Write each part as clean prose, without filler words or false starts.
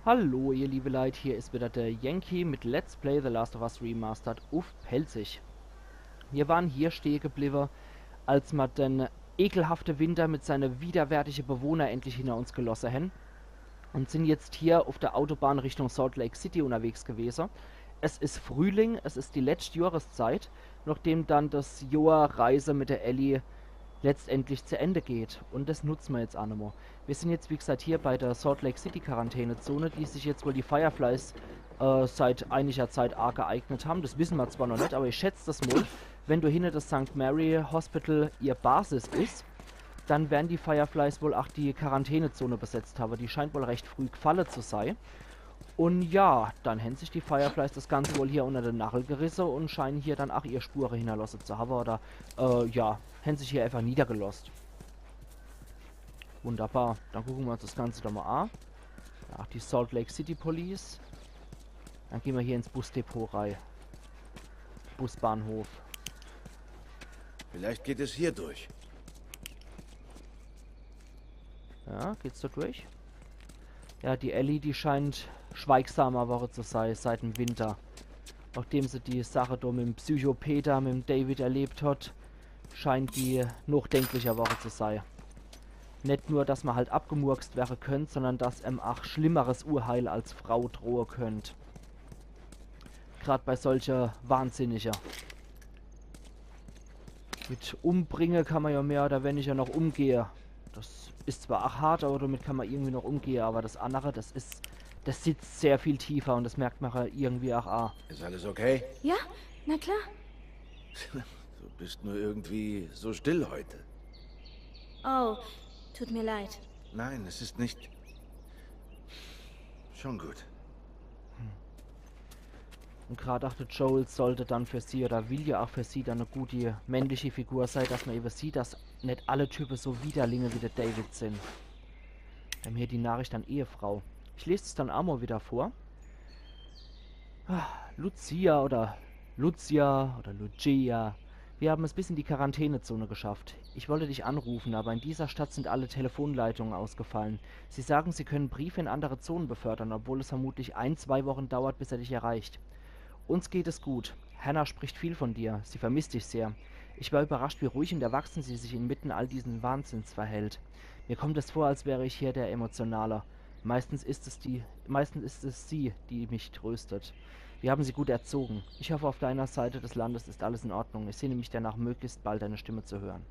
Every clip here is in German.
Hallo ihr liebe Leute, hier ist wieder der Yankee mit Let's Play The Last of Us Remastered auf Pelzig. Wir waren hier stehen geblieben, als wir den ekelhafte Winter mit seinen widerwärtigen Bewohnern endlich hinter uns gelassen haben und sind jetzt hier auf der Autobahn Richtung Salt Lake City unterwegs gewesen. Es ist Frühling, es ist die letzte Jahreszeit, nachdem dann das Jahr Reise mit der Ellie letztendlich zu Ende geht. Und das nutzen wir jetzt auch nochmal. Wir sind jetzt, wie gesagt, hier bei der Salt Lake City Quarantänezone, die sich jetzt wohl die Fireflies seit einiger Zeit arg geeignet haben. Das wissen wir zwar noch nicht, aber ich schätze das mal. Wenn du hinter das St. Mary Hospital ihr Basis ist, dann werden die Fireflies wohl auch die Quarantänezone besetzt haben. Die scheint wohl recht früh gefallen zu sein. Und ja, dann haben sich die Fireflies das Ganze wohl hier unter den Nagel gerissen und scheinen hier dann auch ihre Spuren hinterlassen zu haben. Oder, ja, haben sich hier einfach niedergelost. Wunderbar. Dann gucken wir uns das Ganze doch mal an. Ach, die Salt Lake City Police. Dann gehen wir hier ins Busdepot rein. Busbahnhof. Vielleicht geht es hier durch. Ja, geht's da durch? Ja, die Ellie, die scheint schweigsamer Woche zu sein seit dem Winter. Nachdem sie die Sache da mit dem Psychopeter, mit dem David erlebt hat, scheint die nachdenklicher Woche zu sein. Nicht nur, dass man halt abgemurkst werden könnt, sondern dass auch schlimmeres Urheil als Frau drohen könnt. Gerade bei solcher Wahnsinniger. Mit Umbringen kann man ja mehr oder weniger noch umgehen. Das ist zwar auch hart, aber damit kann man irgendwie noch umgehen. Aber das andere, das sitzt sehr viel tiefer und das merkt man ja irgendwie auch. Ist alles okay? Ja, na klar. Du bist nur irgendwie so still heute. Oh, tut mir leid. Nein, es ist nicht... Schon gut. Und gerade dachte Joel sollte dann für sie oder will ja auch für sie dann eine gute männliche Figur sein, dass man eben sieht, dass nicht alle Typen so Widerlinge wie der David sind. Wir haben hier die Nachricht an Ehefrau. Ich lese es dann auch mal wieder vor. Lucia oder Lucia. Wir haben es bis in die Quarantänezone geschafft. Ich wollte dich anrufen, aber in dieser Stadt sind alle Telefonleitungen ausgefallen. Sie sagen, sie können Briefe in andere Zonen befördern, obwohl es vermutlich 1-2 Wochen dauert, bis er dich erreicht. Uns geht es gut. Hannah spricht viel von dir. Sie vermisst dich sehr. Ich war überrascht, wie ruhig und erwachsen sie sich inmitten all diesen Wahnsinns verhält. Mir kommt es vor, als wäre ich hier der Emotionale. Meistens ist es sie, die mich tröstet. Wir haben sie gut erzogen. Ich hoffe, auf deiner Seite des Landes ist alles in Ordnung. Ich sehne mich danach, möglichst bald deine Stimme zu hören.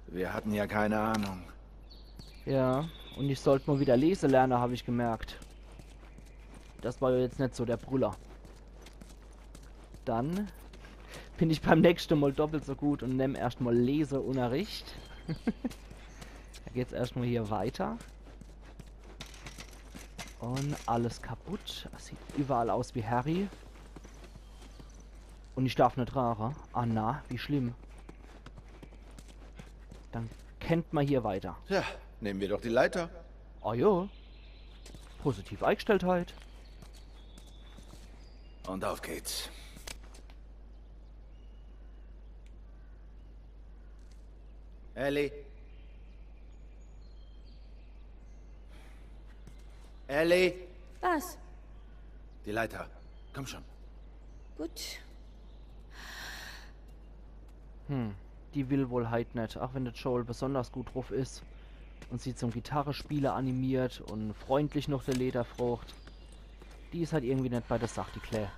Wir hatten ja keine Ahnung. Ja, und ich sollte mal wieder lesen lernen, habe ich gemerkt. Das war ja jetzt nicht so der Brüller. Dann bin ich beim nächsten Mal doppelt so gut und nehme erstmal Leseunterricht. Da geht's erstmal hier weiter. Und alles kaputt. Das sieht überall aus wie Harry. Und ich darf nicht rauchen. Ah na, wie schlimm. Dann kennt man hier weiter. Ja, nehmen wir doch die Leiter. Ah jo. Positiv Eingestelltheit. Und auf geht's. Ellie? Ellie? Was? Die Leiter. Komm schon. Gut. Die will wohl halt nicht, auch wenn der Joel besonders gut drauf ist und sie zum Gitarrespielen animiert und freundlich noch der Leder frucht. Die ist halt irgendwie nicht bei der Sache, die Claire.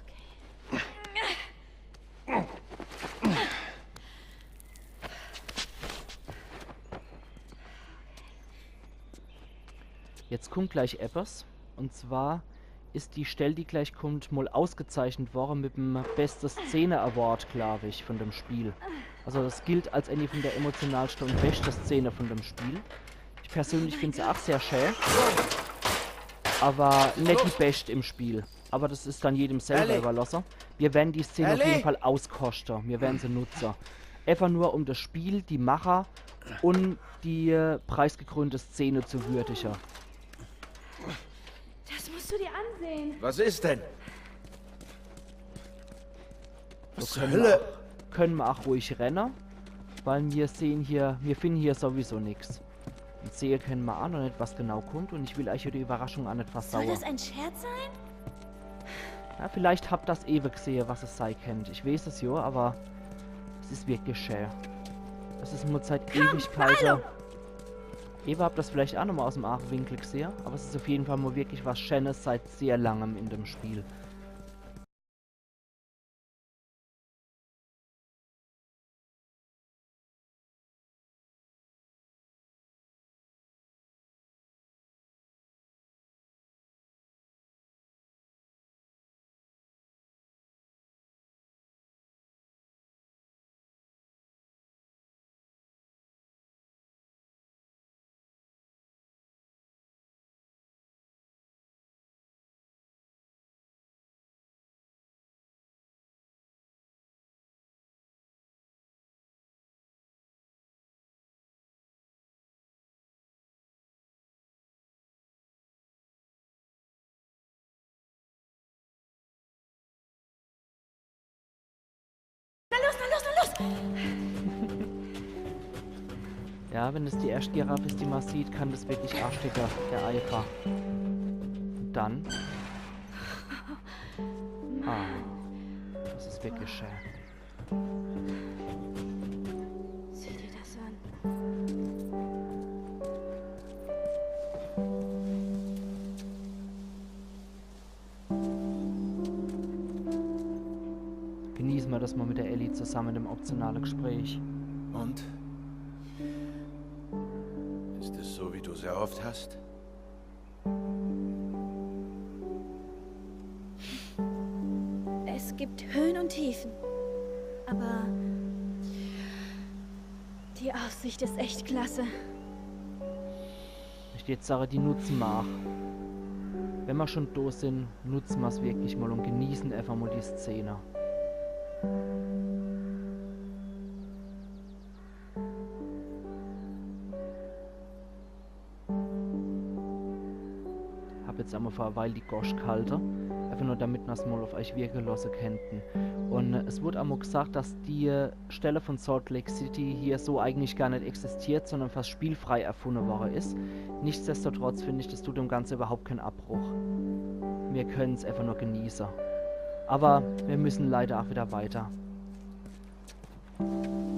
Jetzt kommt gleich etwas, und zwar ist die Stelle, die gleich kommt, mal ausgezeichnet worden mit dem Beste Szene Award, glaube ich, von dem Spiel. Also das gilt als eine von der emotionalsten und beste Szene von dem Spiel. Ich persönlich finde sie auch sehr schön, aber nicht die beste im Spiel. Aber das ist dann jedem selber überlassen. Wir werden die Szene auf jeden Fall auskosten. Wir werden sie nutzen. Einfach nur um das Spiel, die Macher und die preisgekrönte Szene zu würdigen. Das musst du dir ansehen. Was ist denn? Was So zur Hölle? können wir auch ruhig rennen, weil wir finden hier sowieso nichts. Und sehe können wir auch noch nicht, was genau kommt. Und ich will euch ja die Überraschung auch nicht Soll versauen. das ein Scherz sein? Ja, vielleicht habt das ewig gesehen, was es sei kennt. Ich weiß es ja, aber es ist wirklich schön. Es ist nur seit Ewigkeiten. Ihr habt das vielleicht auch nochmal aus dem Augenwinkel gesehen, aber es ist auf jeden Fall mal wirklich was Schönes seit sehr langem in dem Spiel. Na los, na los, na los! Ja, wenn es die erste Giraffe ist, die man sieht, kann das wirklich arschdicker, der Eifer. Und dann... Ah, das ist wirklich schön. Sieh dir das an. Genießen wir das mal mit der Ellie zusammen im optionalen Gespräch. Und? Ist es so, wie du sehr oft hast? Es gibt Höhen und Tiefen. Aber die Aussicht ist echt klasse. Ich jetzt sage, die nutzen wir auch. Wenn wir schon da sind, nutzen wir es wirklich mal und genießen einfach mal die Szene. Hab jetzt einmal vor einer Weile die Gosch gehalten. Einfach nur damit wir es mal auf euch wirken lassen könnten. Und es wurde einmal gesagt, dass die Stelle von Salt Lake City hier so eigentlich gar nicht existiert, sondern fast spielfrei erfunden worden ist. Nichtsdestotrotz finde ich, das tut dem Ganzen überhaupt keinen Abbruch. Wir können es einfach nur genießen. Aber wir müssen leider auch wieder weiter.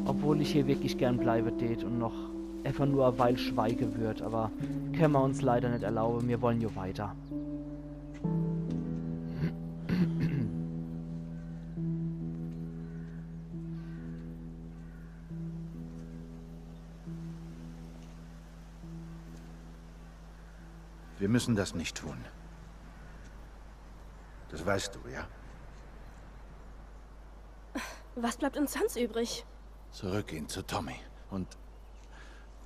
Obwohl ich hier wirklich gern bleiben tät und noch einfach nur eine Weile schweigen würde. Aber können wir uns leider nicht erlauben, wir wollen ja weiter. Wir müssen das nicht tun. Das weißt du, ja? Was bleibt uns sonst übrig? Zurückgehen zu Tommy und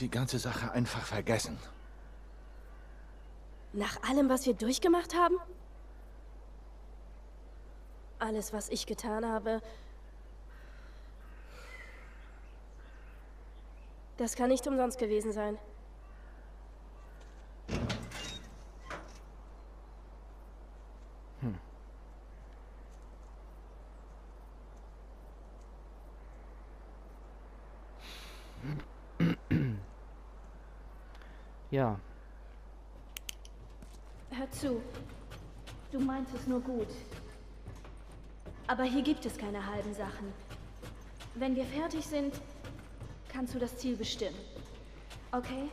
die ganze Sache einfach vergessen. Nach allem, was wir durchgemacht haben? Alles, was ich getan habe... Das kann nicht umsonst gewesen sein. Ja, Hör zu. Du meinst es nur gut. Aber hier gibt es keine halben Sachen. Wenn wir fertig sind, kannst du das Ziel bestimmen. Okay?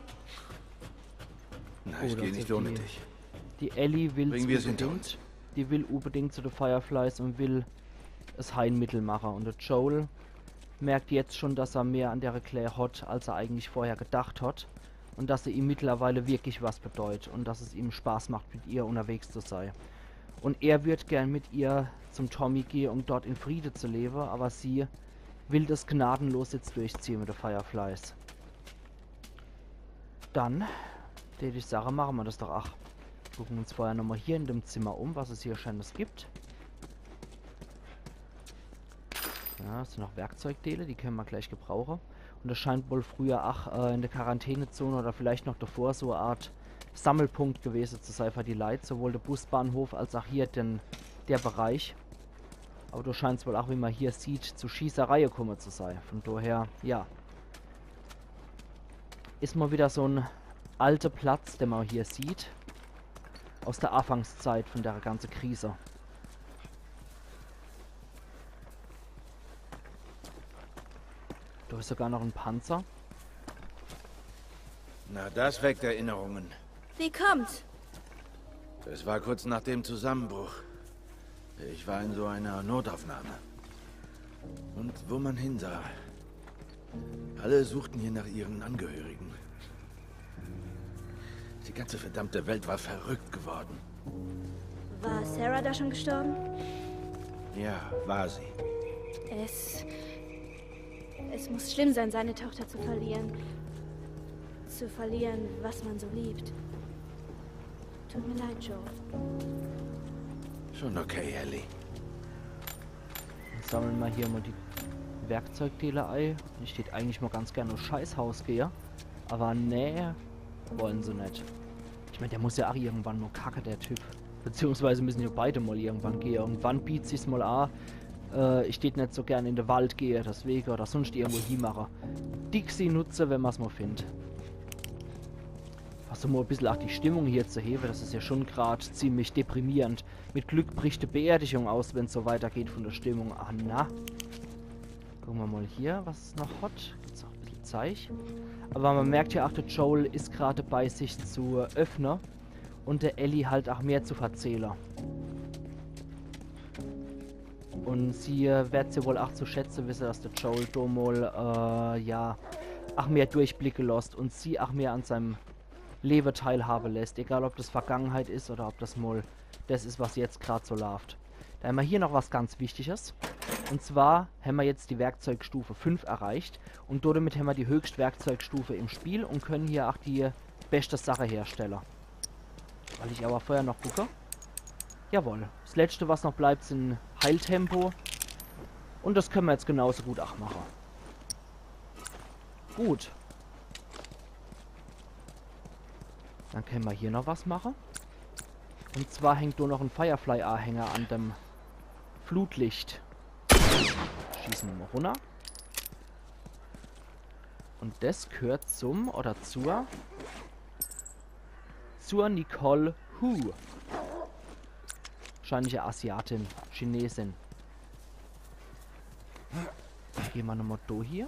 Na, ich Oder gehe nicht so ohne die- dich. die Ellie will Bringen wir es hinter uns. unbedingt. Die will unbedingt zu den Fireflies und will das Heilmittel machen. Und der Joel merkt jetzt schon, dass er mehr an der Claire hat, als er eigentlich vorher gedacht hat. Und dass sie ihm mittlerweile wirklich was bedeutet. Und dass es ihm Spaß macht, mit ihr unterwegs zu sein. Und er wird gern mit ihr zum Tommy gehen, um dort in Friede zu leben. Aber sie will das gnadenlos jetzt durchziehen mit den Fireflies. Dann, die Sache, machen wir das doch. Ach, gucken uns vorher nochmal hier in dem Zimmer um, was es hier Schönes gibt. Ja, das sind noch Werkzeugteile, die können wir gleich gebrauchen. Und das scheint wohl früher auch in der Quarantänezone oder vielleicht noch davor so eine Art Sammelpunkt gewesen zu sein für die Leute. Sowohl der Busbahnhof als auch hier der Bereich. Aber du scheinst wohl auch, wie man hier sieht, zu Schießerei gekommen zu sein. Von daher, ja. Ist mal wieder so ein alte Platz, den man hier sieht. Aus der Anfangszeit von der ganzen Krise. Da ist sogar noch ein Panzer. Na, das weckt Erinnerungen. Wie kommt's? Das war kurz nach dem Zusammenbruch. Ich war in so einer Notaufnahme. Und wo man hinsah, alle suchten hier nach ihren Angehörigen. Die ganze verdammte Welt war verrückt geworden. War Sarah da schon gestorben? Ja, war sie. Es muss schlimm sein, seine Tochter zu verlieren. Zu verlieren, was man so liebt. Tut mir leid, Joel. Schon okay, Ellie. Dann sammeln wir hier mal die Werkzeugteile ein. Ich steht eigentlich mal ganz gerne Scheißhaus gehe. Aber nee, wollen sie nicht. Ich meine, der muss ja auch irgendwann mal kacke, der Typ. Beziehungsweise müssen ja beide mal irgendwann gehen. Irgendwann bietet sich's mal an. Ich steht nicht so gerne in den Wald gehe, deswegen oder sonst irgendwo hinmache. Dixie nutze, wenn man es mal findet. Versuche mal ein bisschen auch die Stimmung hier zu heben. Das ist ja schon gerade ziemlich deprimierend. Mit Glück bricht die Beerdigung aus, wenn es so weitergeht von der Stimmung. Ah, na. Gucken wir mal hier, was es noch hat. Gibt's noch ein bisschen Zeug. Aber man merkt ja auch, der Joel ist gerade bei sich zu öffnen. Und der Ellie halt auch mehr zu verzählen. Und sie wird sie wohl auch zu schätzen wissen, dass der Joel da mal, ja, auch mehr Durchblicke lässt und sie auch mehr an seinem Leben teilhaben lässt. Egal, ob das Vergangenheit ist oder ob das mal das ist, was jetzt gerade so läuft. Da haben wir hier noch was ganz Wichtiges. Und zwar haben wir jetzt die Werkzeugstufe 5 erreicht. Und damit haben wir die höchste Werkzeugstufe im Spiel und können hier auch die beste Sache herstellen. Weil ich aber vorher noch gucke. Jawohl. Das letzte, was noch bleibt, sind Heiltempo. Und das können wir jetzt genauso gut auch machen. Gut. Dann können wir hier noch was machen. Und zwar hängt nur noch ein Firefly-Anhänger an dem Flutlicht. Schießen wir mal runter. Und das gehört zum, oder zur Nicole Hu. Wahrscheinlich eine Asiatin, Chinesin. Gehen wir nochmal da hier.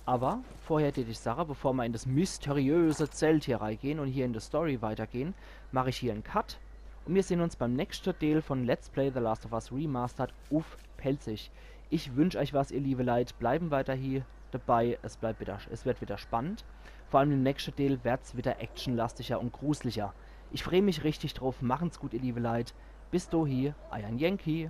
Aber vorher hätte ich Sache, bevor wir in das mysteriöse Zelt hier reingehen und hier in der Story weitergehen, mache ich hier einen Cut. Und wir sehen uns beim nächsten Teil von Let's Play The Last of Us Remastered auf Pelzig. Ich wünsche euch was, ihr liebe Leute. Bleiben weiter hier dabei. Es wird wieder spannend. Vor allem im nächsten Teil wird es wieder actionlastiger und gruseliger. Ich freue mich richtig drauf. Machen's gut, ihr liebe Leute. Bis dahin, euer Yankee.